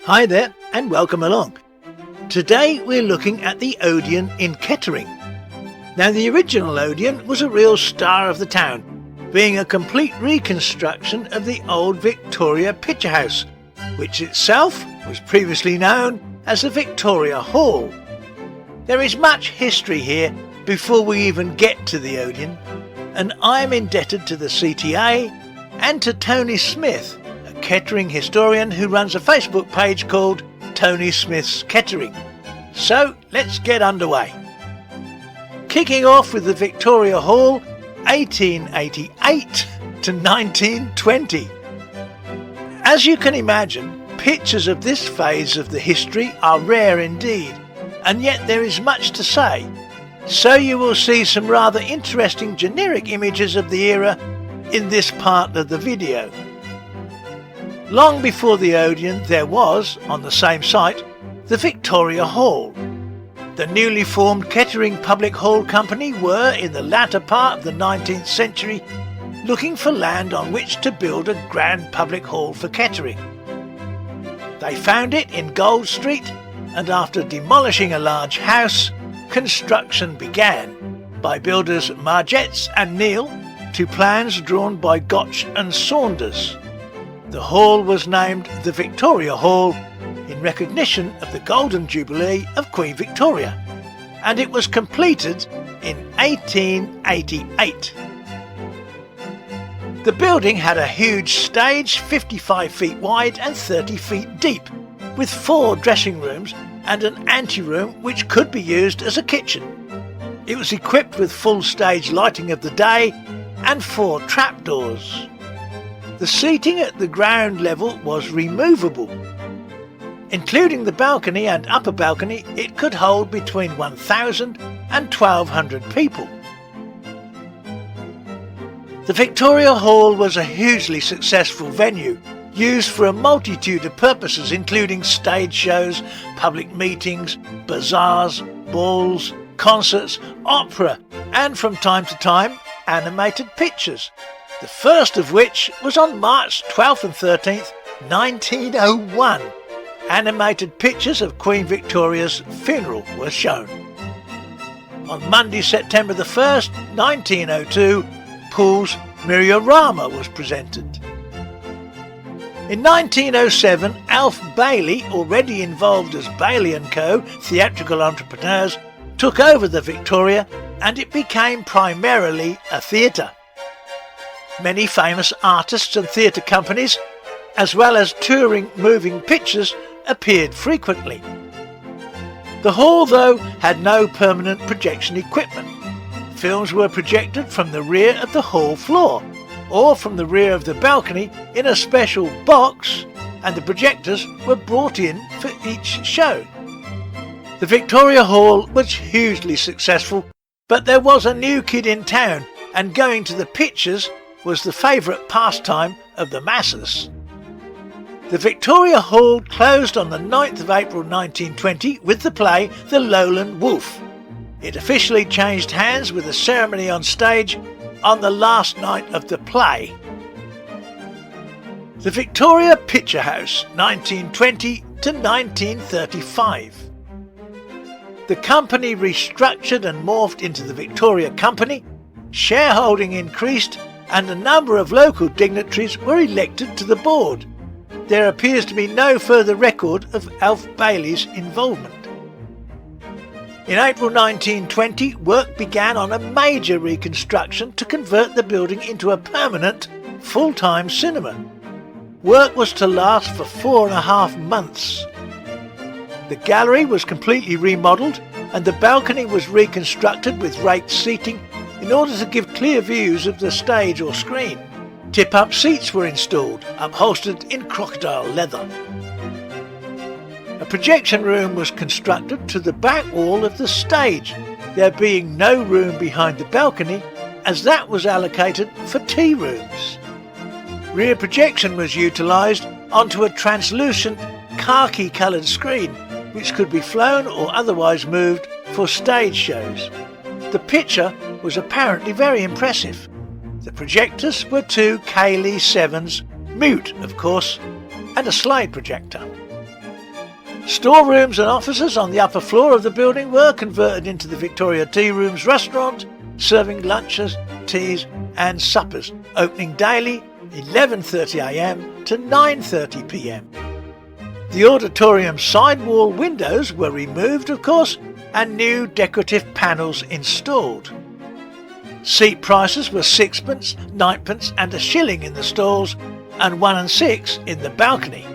Hi there and welcome along. Today we're looking at the Odeon in Kettering. Now the original Odeon was a real star of the town, being a complete reconstruction of the old Victoria picture house, which itself was previously known as the Victoria Hall. There is much history here before we even get to the Odeon, and I'm indebted to the CTA and to Tony Smith, a Kettering historian who runs a Facebook page called Tony Smith's Kettering. So let's get underway. Kicking off with the Victoria Hall, 1888 to 1920. As you can imagine, pictures of this phase of the history are rare indeed, and yet there is much to say. So you will see some rather interesting generic images of the era in this part of the video. Long before the Odeon there was, on the same site, the Victoria Hall. The newly formed Kettering Public Hall Company were, in the latter part of the 19th century, looking for land on which to build a grand public hall for Kettering. They found it in Gold Street, and after demolishing a large house, construction began by builders Margetts and Neal to plans drawn by Gotch and Saunders. The hall was named the Victoria Hall in recognition of the Golden Jubilee of Queen Victoria, and it was completed in 1888. The building had a huge stage 55 feet wide and 30 feet deep, with 4 dressing rooms and an anteroom which could be used as a kitchen. It was equipped with full stage lighting of the day and 4 trapdoors. The seating at the ground level was removable. Including the balcony and upper balcony, it could hold between 1,000 and 1,200 people. The Victoria Hall was a hugely successful venue, used for a multitude of purposes including stage shows, public meetings, bazaars, balls, concerts, opera, and from time to time, animated pictures. The first of which was on March 12th and 13th, 1901. Animated pictures of Queen Victoria's funeral were shown. On Monday, September the 1st, 1902, Poole's Miriorama was presented. In 1907, Alf Bailey, already involved as Bailey & Co. theatrical entrepreneurs, took over the Victoria and it became primarily a theatre. Many famous artists and theatre companies, as well as touring moving pictures, appeared frequently. The hall, though, had no permanent projection equipment. Films were projected from the rear of the hall floor, or from the rear of the balcony in a special box, and the projectors were brought in for each show. The Victoria Hall was hugely successful, but there was a new kid in town, and going to the pictures was the favourite pastime of the masses. The Victoria Hall closed on the 9th of April 1920 with the play The Lowland Wolf. It officially changed hands with a ceremony on stage on the last night of the play. The Victoria Picture House, 1920 to 1935. The company restructured and morphed into the Victoria Company, shareholding increased, and a number of local dignitaries were elected to the board. There appears to be no further record of Alf Bailey's involvement. In April 1920, work began on a major reconstruction to convert the building into a permanent, full-time cinema. Work was to last for 4.5 months. The gallery was completely remodelled and the balcony was reconstructed with raked seating in order to give clear views of the stage or screen. Tip-up seats were installed, upholstered in crocodile leather. A projection room was constructed to the back wall of the stage, there being no room behind the balcony, as that was allocated for tea rooms. Rear projection was utilised onto a translucent khaki-coloured screen, which could be flown or otherwise moved for stage shows. The picture was apparently very impressive. The projectors were 2 Cayley 7s, mute of course, and a slide projector. Storerooms and offices on the upper floor of the building were converted into the Victoria Tea Rooms restaurant, serving lunches, teas and suppers, opening daily 11:30am to 9:30pm. The auditorium sidewall windows were removed, of course, and new decorative panels installed. Seat prices were sixpence, ninepence and a shilling in the stalls and 1 and 6 in the balcony.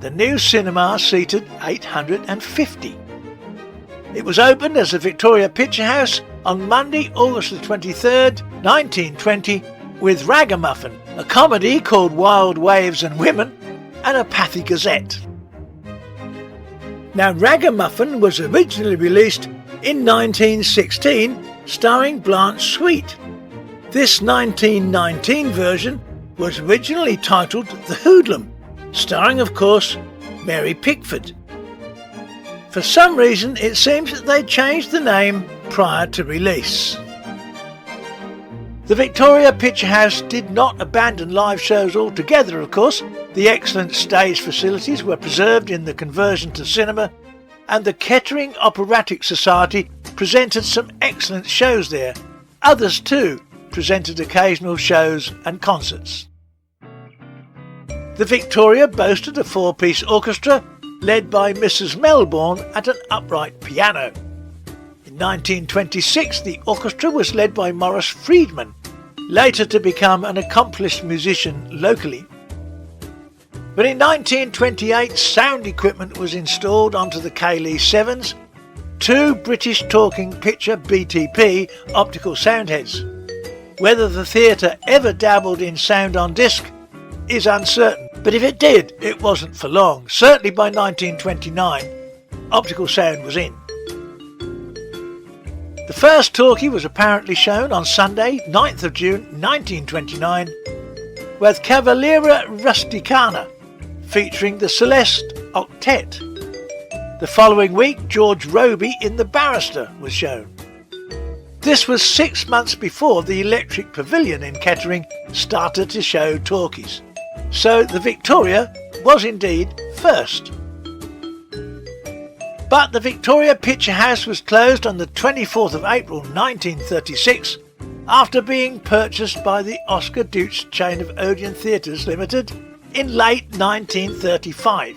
The new cinema seated 850. It was opened as the Victoria Picture House on Monday, August the 23rd, 1920, with Ragamuffin, a comedy called Wild Waves and Women, and a Pathy Gazette. Now, Ragamuffin was originally released in 1916, starring Blanche Sweet. This 1919 version was originally titled The Hoodlum, starring, of course, Mary Pickford. For some reason, it seems that they changed the name prior to release. The Victoria Picture House did not abandon live shows altogether, of course. The excellent stage facilities were preserved in the conversion to cinema, and the Kettering Operatic Society presented some excellent shows there. Others too presented occasional shows and concerts. The Victoria boasted a four-piece orchestra led by Mrs. Melbourne at an upright piano. In 1926 the orchestra was led by Maurice Friedman, later to become an accomplished musician locally. But in 1928 sound equipment was installed onto the Cayley 7s, two British Talking Picture BTP optical sound heads. Whether the theatre ever dabbled in sound on disc is uncertain, but if it did, it wasn't for long. Certainly by 1929, optical sound was in. The first talkie was apparently shown on Sunday, 9th of June 1929, with Cavalleria Rusticana, featuring the Celeste Octet. The following week, George Robey in The Barrister was shown. This was 6 months before the Electric Pavilion in Kettering started to show talkies. So the Victoria was indeed first. But the Victoria Picture House was closed on the 24th of April 1936 after being purchased by the Oscar Deutsch chain of Odeon Theatres Limited in late 1935.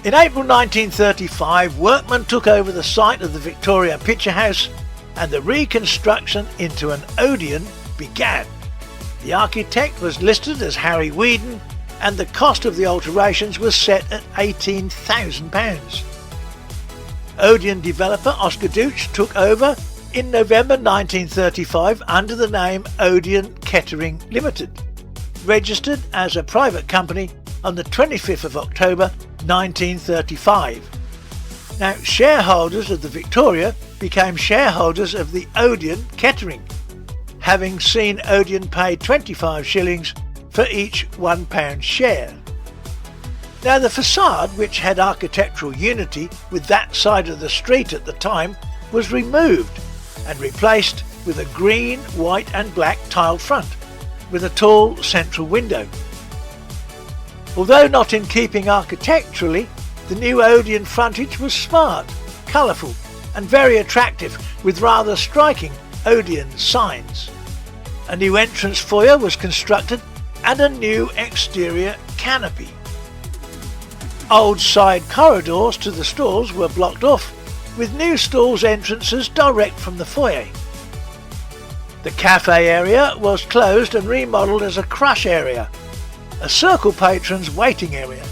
In April 1935, workmen took over the site of the Victoria Picture House and the reconstruction into an Odeon began. The architect was listed as Harry Whedon and the cost of the alterations was set at £18,000. Odeon developer Oscar Deutsch took over in November 1935 under the name Odeon Kettering Limited, registered as a private company on the 25th of October 1935. Now, shareholders of the Victoria became shareholders of the Odeon Kettering, having seen Odeon pay 25 shillings for each £1 share. Now, the facade, which had architectural unity with that side of the street at the time, was removed and replaced with a green, white and black tiled front with a tall central window. Although not in keeping architecturally, the new Odeon frontage was smart, colourful and very attractive with rather striking Odeon signs. A new entrance foyer was constructed and a new exterior canopy. Old side corridors to the stalls were blocked off, with new stalls entrances direct from the foyer. The cafe area was closed and remodelled as a crush area, a Circle patrons waiting area.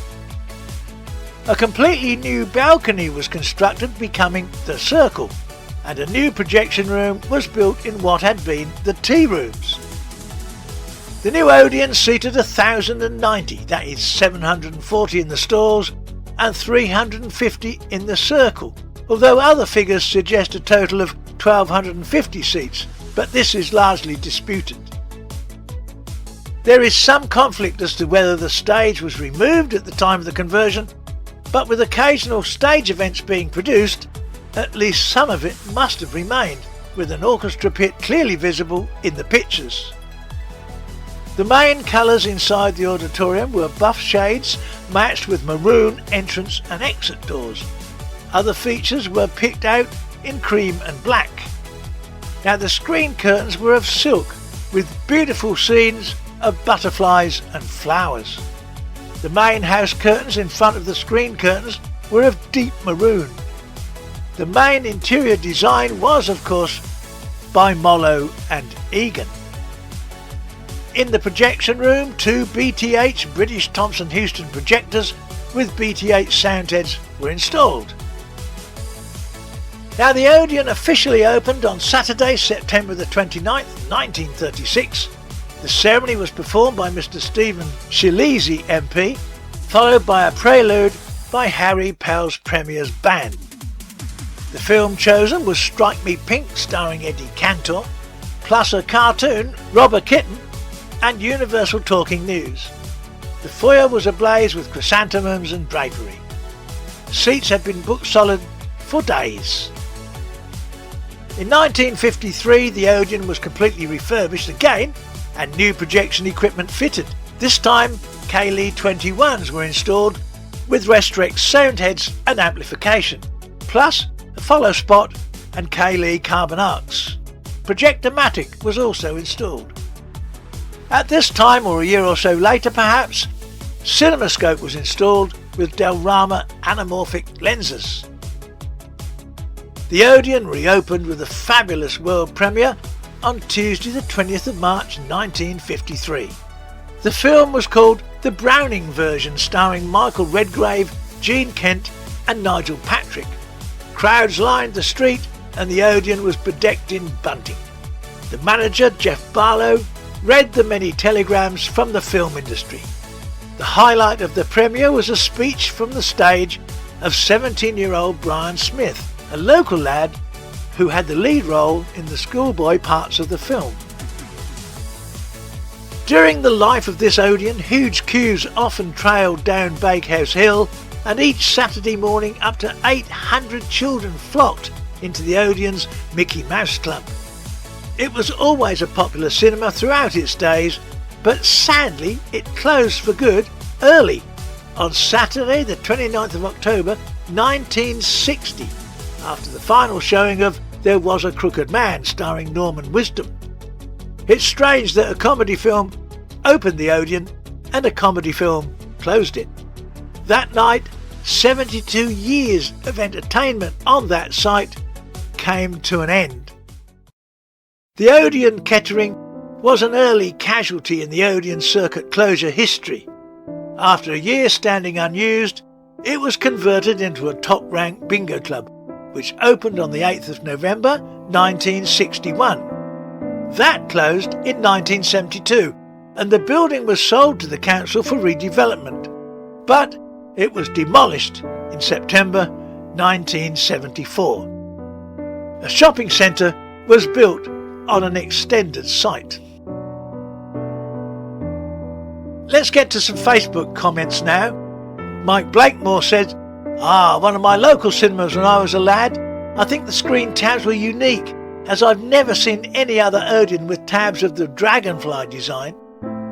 A completely new balcony was constructed, becoming the Circle, and a new projection room was built in what had been the tea rooms. The new Odeon seated 1,090, that is 740 in the stalls and 350 in the Circle, although other figures suggest a total of 1,250 seats, but this is largely disputed. There is some conflict as to whether the stage was removed at the time of the conversion, but with occasional stage events being produced, at least some of it must have remained. with an orchestra pit clearly visible in the pictures. The main colours inside the auditorium were buff shades matched with maroon entrance and exit doors. Other features were picked out in cream and black. Now the screen curtains were of silk with beautiful scenes of butterflies and flowers. The main house curtains in front of the screen curtains were of deep maroon. The main interior design was, of course, by Mollo and Egan. In the projection room, 2 BTH British Thomson Houston projectors with BTH sound heads were installed. Now the Odeon officially opened on Saturday, September the 29th, 1936. The ceremony was performed by Mr Stephen Shilese MP, followed by a prelude by Harry Pell's Premier's Band. The film chosen was Strike Me Pink, starring Eddie Cantor, plus a cartoon, Robber Kitten, and Universal Talking News. The foyer was ablaze with chrysanthemums and drapery. Seats had been booked solid for days. In 1953, the Odeon was completely refurbished again and new projection equipment fitted. This time, K-Lee 21s were installed with Restrex sound heads and amplification, plus a follow spot and K-Lee carbon arcs. Projector-matic was also installed. At this time, or a year or so later perhaps, CinemaScope was installed with Delrama anamorphic lenses. The Odeon reopened with a fabulous world premiere on Tuesday the 20th of March 1953. The film was called the Browning version, starring Michael Redgrave, Gene Kent and Nigel Patrick. Crowds lined the street and the Odeon was bedecked in bunting. The manager, Jeff Barlow, read the many telegrams from the film industry. The highlight of the premiere was a speech from the stage of 17-year-old Brian Smith, a local lad who had the lead role in the schoolboy parts of the film. During the life of this Odeon, huge queues often trailed down Bakehouse Hill, and each Saturday morning up to 800 children flocked into the Odeon's Mickey Mouse Club. It was always a popular cinema throughout its days, but sadly it closed for good early on Saturday the 29th of October 1960, after the final showing of There Was a Crooked Man, starring Norman Wisdom. It's strange that a comedy film opened the Odeon and a comedy film closed it. That night, 72 years of entertainment on that site came to an end. The Odeon Kettering was an early casualty in the Odeon circuit closure history. After a year standing unused, it was converted into a top-ranked bingo club, which opened on the 8th of November 1961. That closed in 1972, and the building was sold to the council for redevelopment, but it was demolished in September 1974. A shopping centre was built on an extended site. Let's get to some Facebook comments now. Mike Blakemore said, one of my local cinemas when I was a lad. I think the screen tabs were unique, as I've never seen any other Odeon with tabs of the dragonfly design.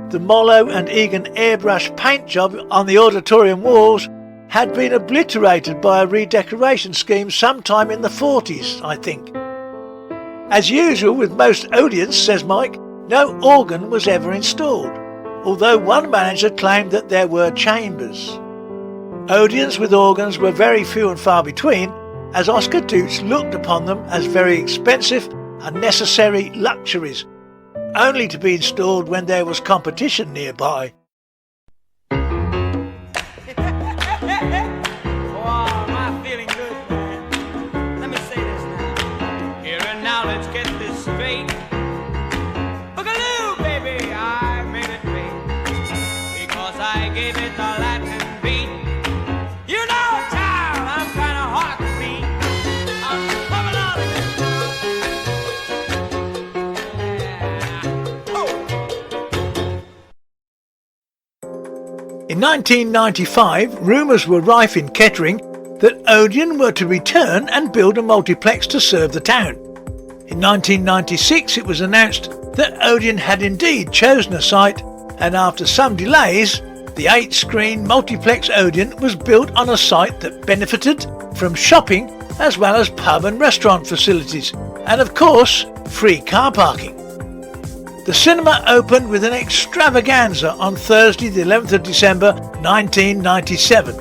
The Mollo and Egan airbrush paint job on the auditorium walls had been obliterated by a redecoration scheme sometime in the 40s, I think. As usual with most Odeons, says Mike, no organ was ever installed, although one manager claimed that there were chambers. Odeons with organs were very few and far between, as Oscar Dutz looked upon them as very expensive, unnecessary luxuries, only to be installed when there was competition nearby. Oh, am I feeling good, man? Let me say this now. Here and now, let's get this straight. Boogaloo, baby, I made it big, because I gave it the Latin beat. You know, child, I'm kind of hard to beat. I'm coming on again. In 1995, rumours were rife in Kettering that Odeon were to return and build a multiplex to serve the town. In 1996 it was announced that Odeon had indeed chosen a site, and after some delays, the 8-screen multiplex Odeon was built on a site that benefited from shopping as well as pub and restaurant facilities, and of course, free car parking. The cinema opened with an extravaganza on Thursday the 11th of December 1997.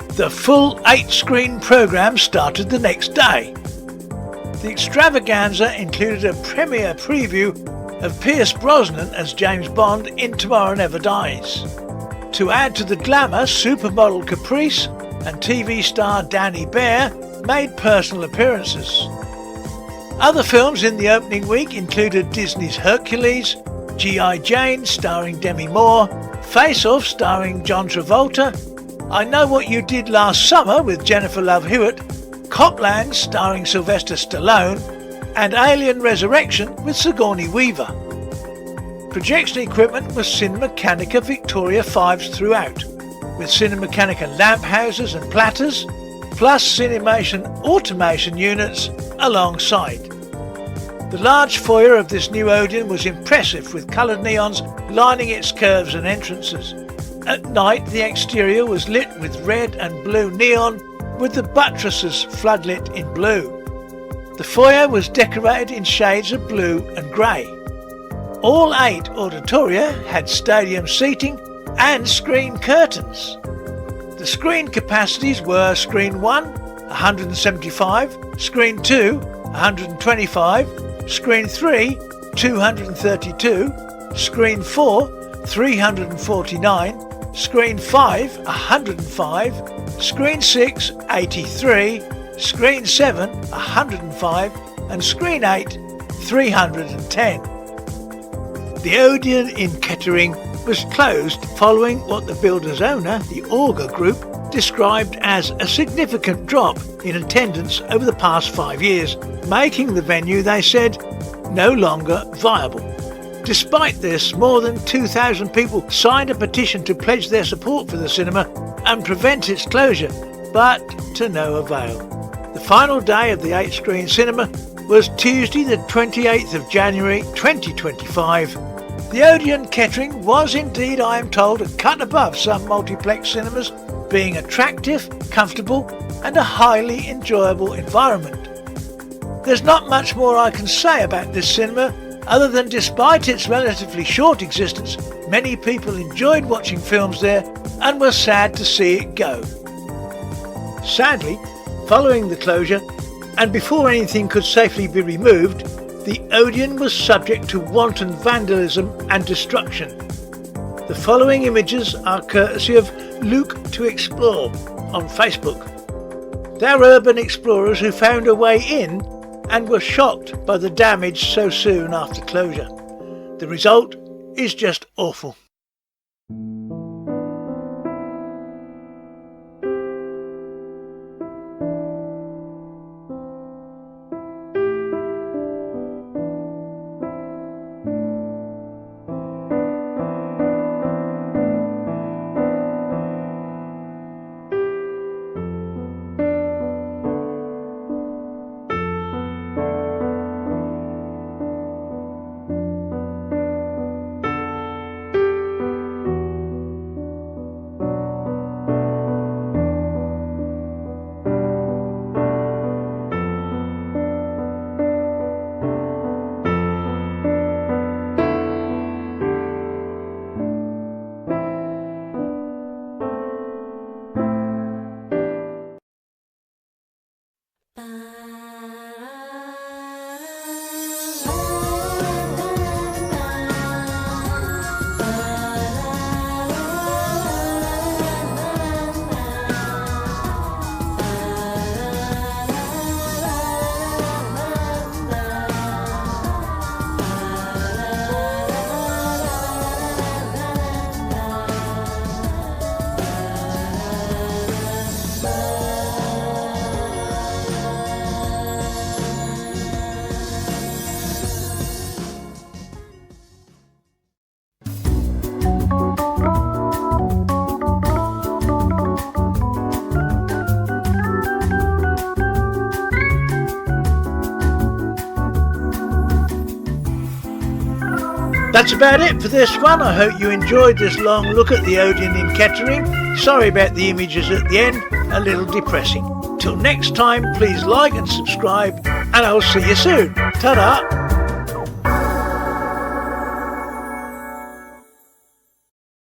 The full 8-screen programme started the next day. The extravaganza included a premiere preview of Pierce Brosnan as James Bond in Tomorrow Never Dies. To add to the glamour, supermodel Caprice and TV star Danny Bear made personal appearances. Other films in the opening week included Disney's Hercules, G.I. Jane starring Demi Moore, Face Off starring John Travolta, I Know What You Did Last Summer with Jennifer Love Hewitt, Copland starring Sylvester Stallone, and Alien Resurrection with Sigourney Weaver. Projection equipment was Cinemacanica Victoria 5s throughout, with Cinemacanica lamp houses and platters, plus Cinemation automation units alongside. The large foyer of this new Odeon was impressive, with coloured neons lining its curves and entrances. At night the exterior was lit with red and blue neon, with the buttresses floodlit in blue. The foyer was decorated in shades of blue and grey. All 8 auditoria had stadium seating and screen curtains. The screen capacities were Screen 1, 175, Screen 2, 125, Screen 3, 232, Screen 4, 349, Screen 5, 105, Screen 6, 83, Screen 7, 105, and Screen 8, 310. The Odeon in Kettering was closed following what the builder's owner, the Auger Group, described as a significant drop in attendance over the past 5 years, making the venue, they said, no longer viable. Despite this, more than 2,000 people signed a petition to pledge their support for the cinema and prevent its closure, but to no avail. The final day of the 8-screen cinema was Tuesday the 28th of January 2025. The Odeon Kettering was indeed, I am told, a cut above some multiplex cinemas, being attractive, comfortable and a highly enjoyable environment. There's not much more I can say about this cinema other than despite its relatively short existence, many people enjoyed watching films there and were sad to see it go. Sadly, following the closure, and before anything could safely be removed, the Odeon was subject to wanton vandalism and destruction. The following images are courtesy of Luke to Explore on Facebook. They're urban explorers who found a way in and were shocked by the damage so soon after closure. The result is just awful. That's about it for this one. I hope you enjoyed this long look at the Odeon in Kettering. Sorry about the images at the end, a little depressing. Till next time, please like and subscribe, and I'll see you soon. Ta-da!